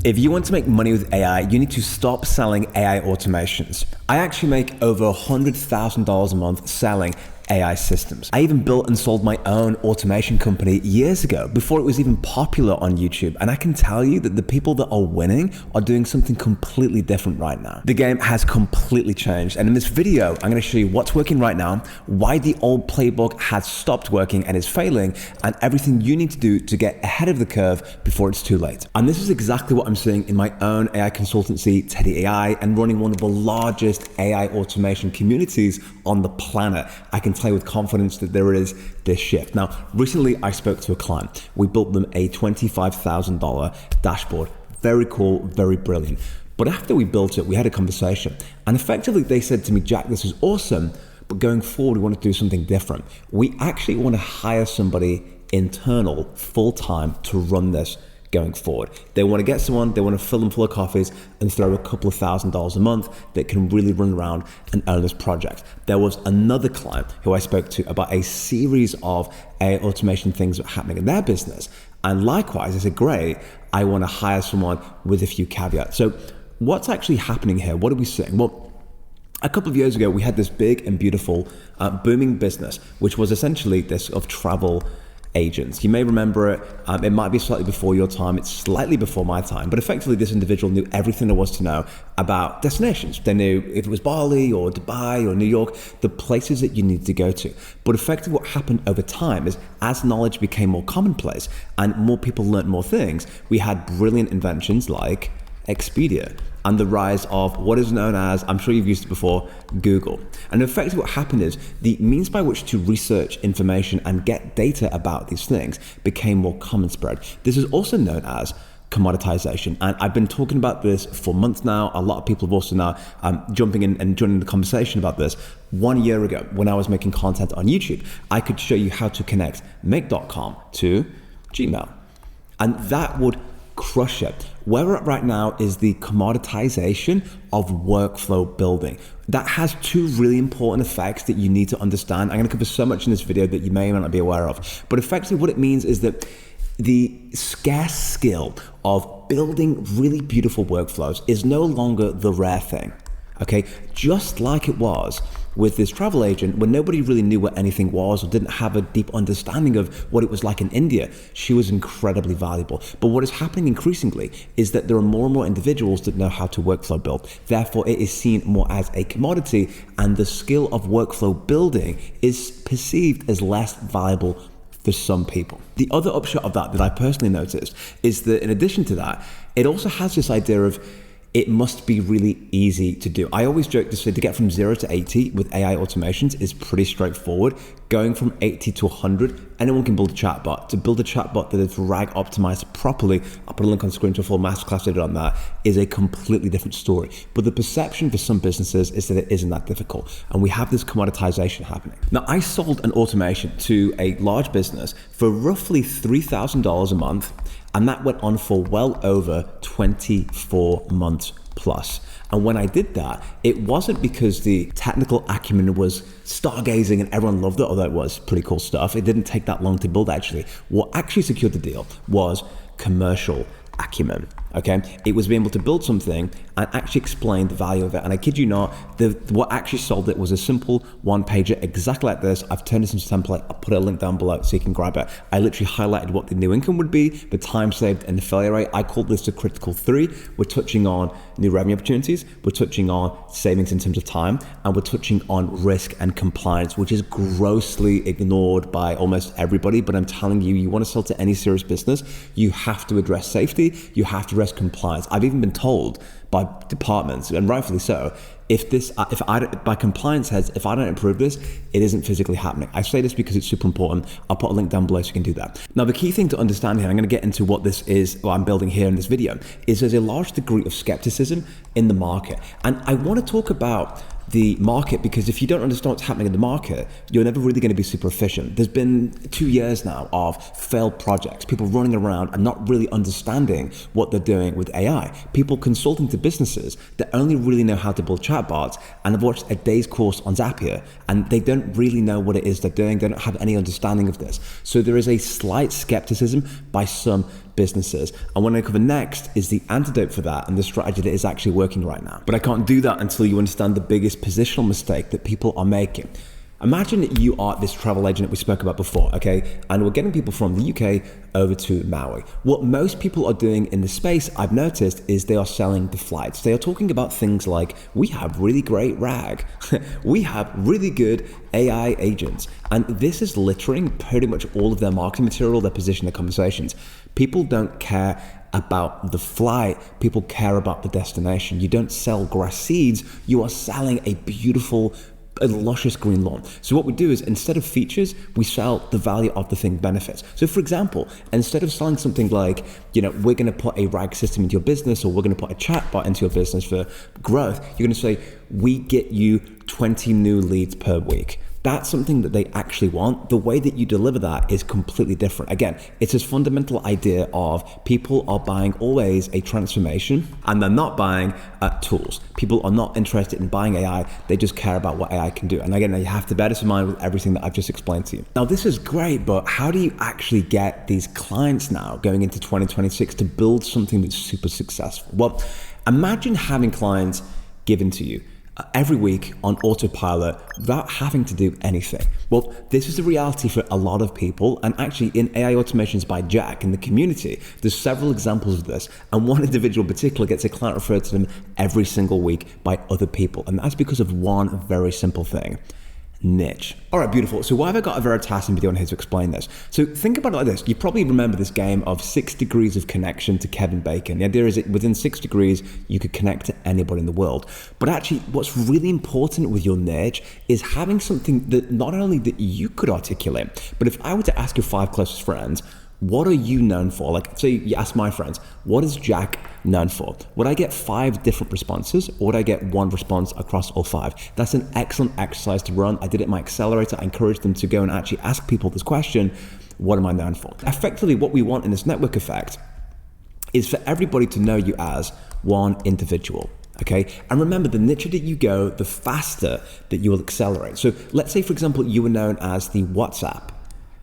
If you want to make money with AI, you need to stop selling AI automations. I actually make over $100,000 a month selling AI systems. I even built and sold my own automation company years ago, before it was even popular on YouTube. And I can tell you that the people that are winning are doing something completely different right now. The game has completely changed. And in this video, I'm gonna show you what's working right now, why the old playbook has stopped working and is failing, and everything you need to do to get ahead of the curve before it's too late. And this is exactly what I'm seeing in my own AI consultancy, Teddy AI, and running one of the largest AI automation communities on the planet. I can tell you with confidence that there is this shift. Now, recently I spoke to a client. We built them a $25,000 dashboard. Very cool, very brilliant. But after we built it, we had a conversation. And effectively they said to me, Jack, this is awesome, but going forward, we want to do something different. We actually want to hire somebody internal, full-time, to run this going forward. They want to get someone, they want to fill them full of coffees and throw a couple of $1,000s a month that can really run around and own this project. There was another client who I spoke to about a series of AI automation things that were happening in their business. And likewise, I said, great, I want to hire someone with a few caveats. So what's actually happening here? What are we seeing? Well, a couple of years ago, we had this big and beautiful booming business, which was essentially this of travel agents. You may remember it. It might be slightly before your time. It's slightly before my time, but effectively this individual knew everything there was to know about destinations. They knew if it was Bali or Dubai or New York, the places that you need to go to. But effectively what happened over time is as knowledge became more commonplace and more people learned more things, we had brilliant inventions like Expedia and the rise of what is known as, I'm sure you've used it before, Google. And effectively what happened is the means by which to research information and get data about these things became more common spread. This is also known as commoditization. And I've been talking about this for months now. A lot of people have also now jumping in and joining the conversation about this. 1 year ago, when I was making content on YouTube, I could show you how to connect make.com to Gmail. And that would crush it. Where we're at right now is the commoditization of workflow building. That has two really important effects that you need to understand. I'm going to cover so much in this video that you may or may not be aware of. But effectively what it means is that the scarce skill of building really beautiful workflows is no longer the rare thing. Okay, just like it was with this travel agent when nobody really knew what anything was or didn't have a deep understanding of what it was like in India, she was incredibly valuable. But what is happening increasingly is that there are more and more individuals that know how to workflow build. Therefore, it is seen more as a commodity, and the skill of workflow building is perceived as less valuable for some people. The other upshot of that I personally noticed is that in addition to that, it also has this idea of it must be really easy to do. I always joke to say to get from 0 to 80 with AI automations is pretty straightforward. Going from 80 to 100, anyone can build a chatbot. To build a chatbot that is RAG optimized properly, I'll put a link on screen to a full masterclass I did on that, is a completely different story. But the perception for some businesses is that it isn't that difficult. And we have this commoditization happening. Now, I sold an automation to a large business for roughly $3,000 a month. And that went on for well over 24 months plus. And when I did that, it wasn't because the technical acumen was stargazing and everyone loved it, although it was pretty cool stuff. It didn't take that long to build actually. What actually secured the deal was commercial acumen. Okay, it was being able to build something and actually explain the value of it. And I kid you not, what actually sold it was a simple one-pager exactly like this. I've turned this into a template. I'll put a link down below so you can grab it. I literally highlighted what the new income would be, the time saved, and the failure rate. I called this the critical 3. We're touching on new revenue opportunities, we're touching on savings in terms of time, and we're touching on risk and compliance, which is grossly ignored by almost everybody. But I'm telling you, you want to sell to any serious business, you have to address safety, you have to address compliance. I've even been told by departments, and rightfully so, by compliance heads, if I don't improve this, it isn't physically happening. I say this because it's super important. I'll put a link down below so you can do that. Now, the key thing to understand here, I'm going to get into what this is, what I'm building here in this video, is there's a large degree of skepticism in the market. And I want to talk about the market, because if you don't understand what's happening in the market, you're never really going to be super efficient. There's been 2 years now of failed projects, people running around and not really understanding what they're doing with AI. People consulting to businesses that only really know how to build chatbots and have watched a day's course on Zapier, and they don't really know what it is they're doing. They don't have any understanding of this. So there is a slight skepticism by some businesses. And what I cover next is the antidote for that and the strategy that is actually working right now. But I can't do that until you understand the biggest positional mistake that people are making. Imagine that you are this travel agent that we spoke about before, okay? And we're getting people from the UK over to Maui. What most people are doing in the space, I've noticed, is they are selling the flights. They are talking about things like, we have really great RAG. We have really good AI agents. And this is littering pretty much all of their marketing material, their position, their conversations. People don't care about the flight, people care about the destination. You don't sell grass seeds, you are selling a beautiful, a luscious green lawn. So what we do is, instead of features, we sell the value of the thing benefits. So for example, instead of selling something like, we're going to put a RAG system into your business, or we're going to put a chatbot into your business for growth, you're going to say, we get you 20 new leads per week. That's something that they actually want. The way that you deliver that is completely different. Again, it's this fundamental idea of people are buying always a transformation, and they're not buying tools. People are not interested in buying AI. They just care about what AI can do. And again, you have to bear this in mind with everything that I've just explained to you. Now, this is great, but how do you actually get these clients now going into 2026 to build something that's super successful? Well, imagine having clients given to you every week on autopilot without having to do anything. Well, this is the reality for a lot of people, and actually in AI Automations by Jack in the community, there's several examples of this, and one individual in particular gets a client referred to them every single week by other people, and that's because of one very simple thing: niche. All right, beautiful. So why have I got a Veritasium video on here to explain this? So think about it like this. You probably remember this game of 6 degrees of connection to Kevin Bacon. The idea is that within 6 degrees, you could connect to anybody in the world. But actually, what's really important with your niche is having something that not only that you could articulate, but if I were to ask your 5 closest friends, what are you known for? Like, say you ask my friends, what is Jack known for? Would I get 5 different responses, or would I get one response across all 5? That's an excellent exercise to run. I did it in my accelerator. I encouraged them to go and actually ask people this question: what am I known for? Effectively, what we want in this network effect is for everybody to know you as one individual. Okay, and remember, the nicher that you go, the faster that you will accelerate. So let's say, for example, you were known as the WhatsApp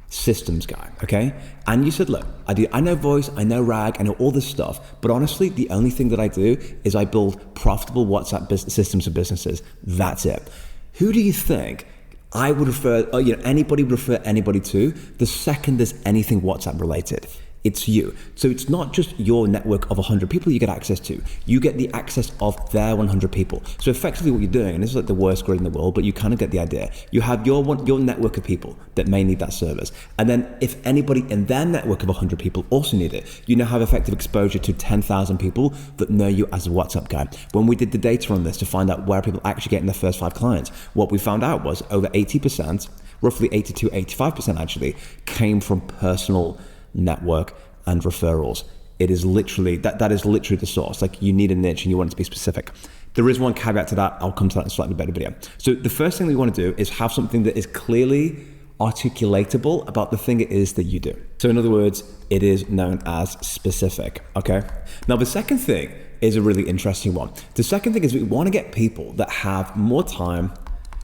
systems guy, okay? And you said, look, I know voice, I know RAG, I know all this stuff, but honestly, the only thing that I do is I build profitable WhatsApp business systems for businesses. That's it. Who do you think I would refer, anybody would refer anybody to the second there's anything WhatsApp related? It's you. So it's not just your network of 100 people you get access to. You get the access of their 100 people. So effectively what you're doing, and this is like the worst grid in the world, but you kind of get the idea. You have your network of people that may need that service. And then if anybody in their network of 100 people also need it, you now have effective exposure to 10,000 people that know you as a WhatsApp guy. When we did the data on this to find out where people actually getting their first 5 clients, what we found out was over 80%, roughly 82, 85% actually, came from personal network and referrals. It is literally, that is literally the source. Like, you need a niche and you want it to be specific. There is one caveat to that. I'll come to that in a slightly better video. So the first thing we want to do is have something that is clearly articulatable about the thing it is that you do. So in other words, it is known as specific, okay? Now the second thing is a really interesting one. The second thing is we want to get people that have more time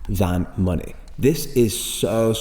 than money. This is so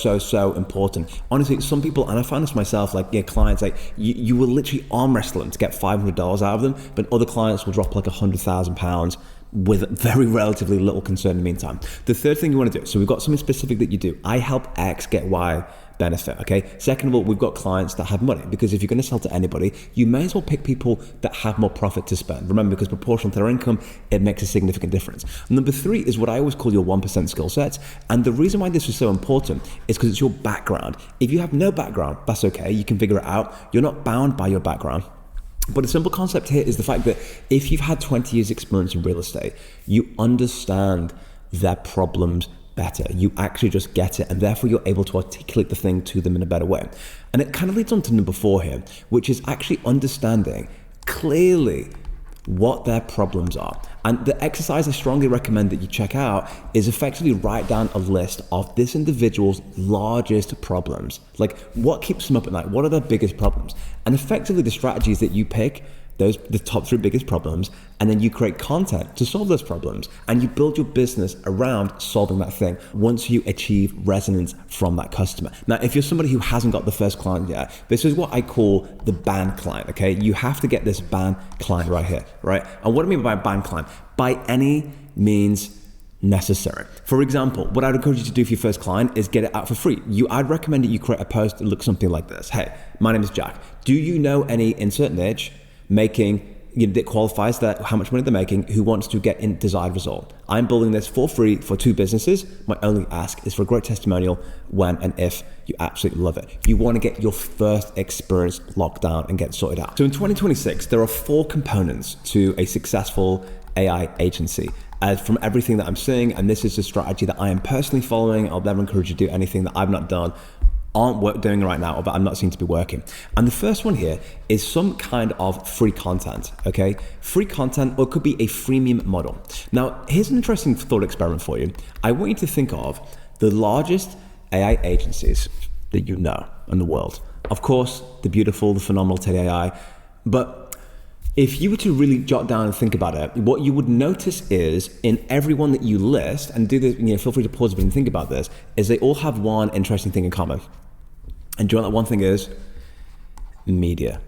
important. Honestly, some people, and I find this myself, like clients, like you will literally arm wrestle them to get $500 out of them, but other clients will drop like £100,000 with very relatively little concern in the meantime. The third thing you want to do, so we've got something specific that you do. I help X get Y benefit, okay? Second of all, we've got clients that have money, because if you're going to sell to anybody, you may as well pick people that have more profit to spend. Remember, because proportional to their income, it makes a significant difference. Number 3 is what I always call your 1% skill sets. And the reason why this is so important is because it's your background. If you have no background, that's okay. You can figure it out. You're not bound by your background. But a simple concept here is the fact that if you've had 20 years experience in real estate, you understand their problems better. You actually just get it, and therefore you're able to articulate the thing to them in a better way. And it kind of leads on to number 4 here, which is actually understanding clearly what their problems are. And the exercise I strongly recommend that you check out is effectively write down a list of this individual's largest problems. Like, what keeps them up at night? What are their biggest problems? And effectively the strategies that you pick the top 3 biggest problems, and then you create content to solve those problems, and you build your business around solving that thing once you achieve resonance from that customer. Now, if you're somebody who hasn't got the first client yet, this is what I call the band client, okay? You have to get this band client right here, right? And what do I mean by band client? By any means necessary. For example, what I'd encourage you to do for your first client is get it out for free. I'd recommend that you create a post that looks something like this. Hey, my name is Jack. Do you know any insert niche making, that qualifies that how much money they're making, who wants to get in desired result? I'm building this for free for 2 businesses. My only ask is for a great testimonial when and if you absolutely love it. You want to get your first experience locked down and get sorted out. So in 2026, there are 4 components to a successful AI agency. From everything that I'm seeing, and this is a strategy that I am personally following. I'll never encourage you to do anything that I've not done, doing right now, but I'm not seeing to be working. And the first one here is some kind of free content, okay? Free content, or it could be a freemium model. Now, here's an interesting thought experiment for you. I want you to think of the largest AI agencies that you know in the world. Of course, the beautiful, the phenomenal Teddy AI, but if you were to really jot down and think about it, what you would notice is in everyone that you list, and do this, feel free to pause a bit and think about this, is they all have one interesting thing in common. And do you know what that one thing is? Media.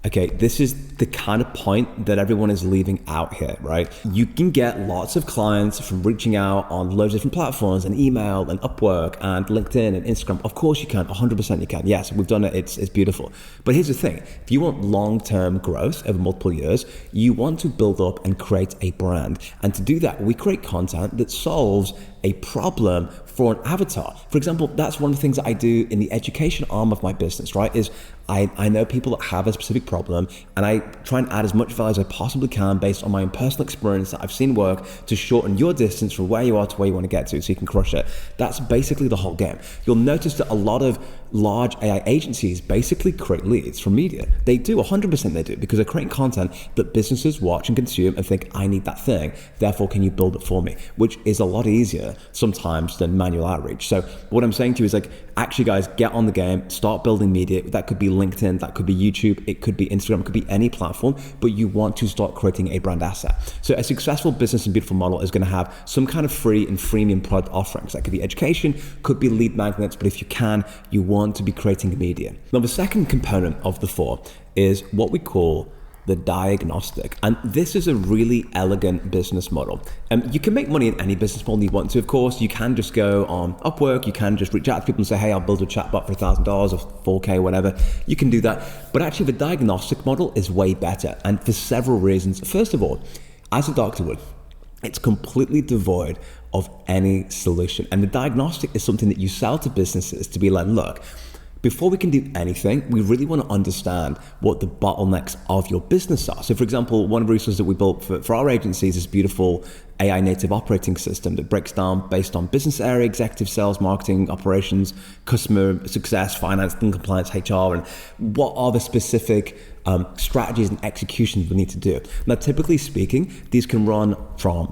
Okay, this is the kind of point that everyone is leaving out here, right? You can get lots of clients from reaching out on loads of different platforms, and email and Upwork and LinkedIn and Instagram. Of course you can, 100% you can. Yes, we've done it, it's beautiful. But here's the thing, if you want long-term growth over multiple years, you want to build up and create a brand. And to do that, we create content that solves a problem for an avatar. For example, that's one of the things that I do in the education arm of my business, right? Is I know people that have a specific problem, and I try and add as much value as I possibly can based on my own personal experience that I've seen work to shorten your distance from where you are to where you want to get to so you can crush it. That's basically the whole game. You'll notice that a lot of large AI agencies basically create leads from media. They do, 100% they do, because they're creating content that businesses watch and consume and think, I need that thing, therefore can you build it for me? Which is a lot easier sometimes than manual outreach. So what I'm saying to you is actually guys, get on the game, start building media. That could be LinkedIn, that could be YouTube, it could be Instagram, it could be any platform, but you want to start creating a brand asset. So a successful business and beautiful model is going to have some kind of free and freemium product offerings. That could be education, could be lead magnets, but if you can, you want to be creating media. Now, the second component of the 4 is what we call the diagnostic. And this is a really elegant business model. You can make money in any business model you want to, of course. You can just go on Upwork, you can just reach out to people and say, hey, I'll build a chatbot for $1,000 or $4K, whatever. You can do that. But actually the diagnostic model is way better, and for several reasons. First of all, as a doctor would, it's completely devoid of any solution. And the diagnostic is something that you sell to businesses to be like, look, before we can do anything, we really want to understand what the bottlenecks of your business are. So for example, one of the resources that we built for our agency is this beautiful AI native operating system that breaks down based on business area, executive sales, marketing, operations, customer success, finance and compliance, HR, and what are the specific strategies and executions we need to do. Now, typically speaking, these can run from,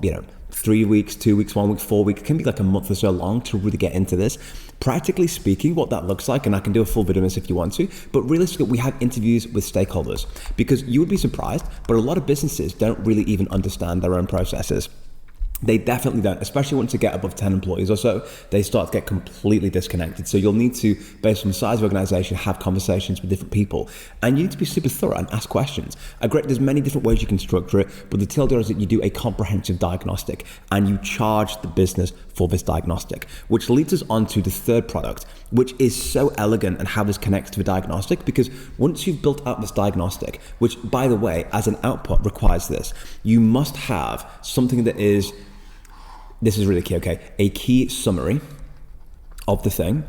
3 weeks, 2 weeks, 1 week, 4 weeks, it can be like a month or so long to really get into this. Practically speaking, what that looks like, and I can do a full video on this if you want to, but realistically, we have interviews with stakeholders, because you would be surprised, but a lot of businesses don't really even understand their own processes. They definitely don't, especially once you get above 10 employees or so, they start to get completely disconnected. So you'll need to, based on the size of the organization, have conversations with different people. And you need to be super thorough and ask questions. There's many different ways you can structure it, but the TLDR is that you do a comprehensive diagnostic and you charge the business for this diagnostic, which leads us on to the third product, which is so elegant and how this connects to the diagnostic, because once you've built out this diagnostic, which by the way, as an output requires this, you must have something that is, this is really key, okay? A key summary of the thing.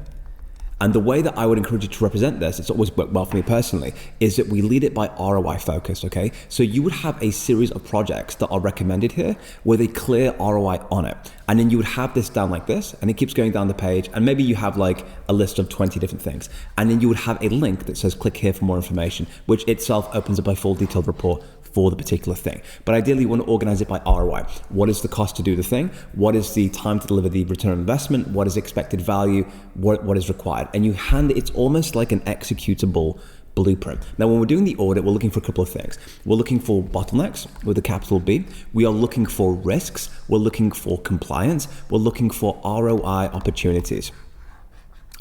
And the way that I would encourage you to represent this, it's always worked well for me personally, is that we lead it by ROI focus, okay? So you would have a series of projects that are recommended here with a clear ROI on it. And then you would have this down like this, and it keeps going down the page, and maybe you have like a list of 20 different things. And then you would have a link that says click here for more information, which itself opens up a full detailed report for the particular thing. But ideally you want to organize it by ROI. What is the cost to do the thing? What is the time to deliver the return on investment? What is expected value? What is required? And you hand it, it's almost like an executable blueprint. Now, when we're doing the audit, we're looking for a couple of things. We're looking for bottlenecks with a capital B. We are looking for risks. We're looking for compliance. We're looking for ROI opportunities.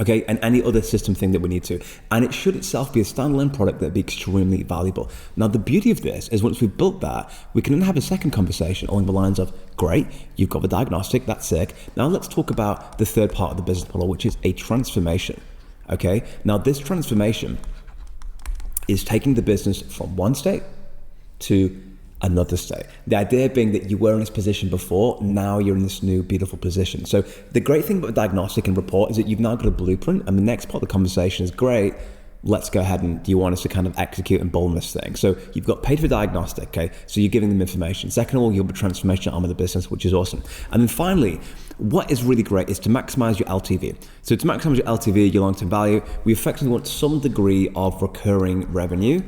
Okay, and any other system thing that we need to. And it should itself be a standalone product that'd be extremely valuable. Now, the beauty of this is once we've built that, we can then have a second conversation along the lines of, great, you've got the diagnostic, that's sick. Now let's talk about the third part of the business model, which is a transformation. Okay, now this transformation is taking the business from one state to another state. The idea being that you were in this position before, now you're in this new beautiful position. So the great thing about diagnostic and report is that you've now got a blueprint, and the next part of the conversation is, great, let's go ahead and do you want us to kind of execute and build this thing? So you've got paid for diagnostic, okay? So you're giving them information. Second of all, you'll be transformation arm of the business, which is awesome. And then finally, what is really great is to maximize your LTV. So to maximize your LTV, your long-term value, we effectively want some degree of recurring revenue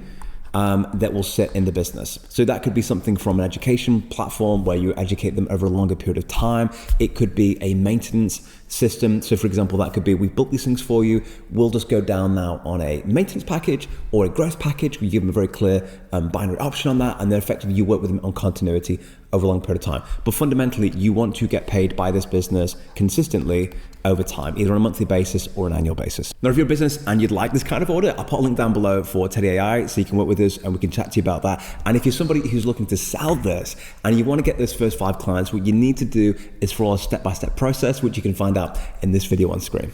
that will sit in the business. So that could be something from an education platform where you educate them over a longer period of time. It could be a maintenance system. So for example, that could be, we've built these things for you. We'll just go down now on a maintenance package or a growth package. We give them a very clear binary option on that. And then effectively you work with them on continuity over a long period of time. But fundamentally, you want to get paid by this business consistently over time, either on a monthly basis or an annual basis. Now, if you're a business and you'd like this kind of audit, I'll put a link down below for Teddy AI so you can work with us and we can chat to you about that. And if you're somebody who's looking to sell this and you want to get those first 5 clients, what you need to do is follow a step-by-step process, which you can find out in this video on screen.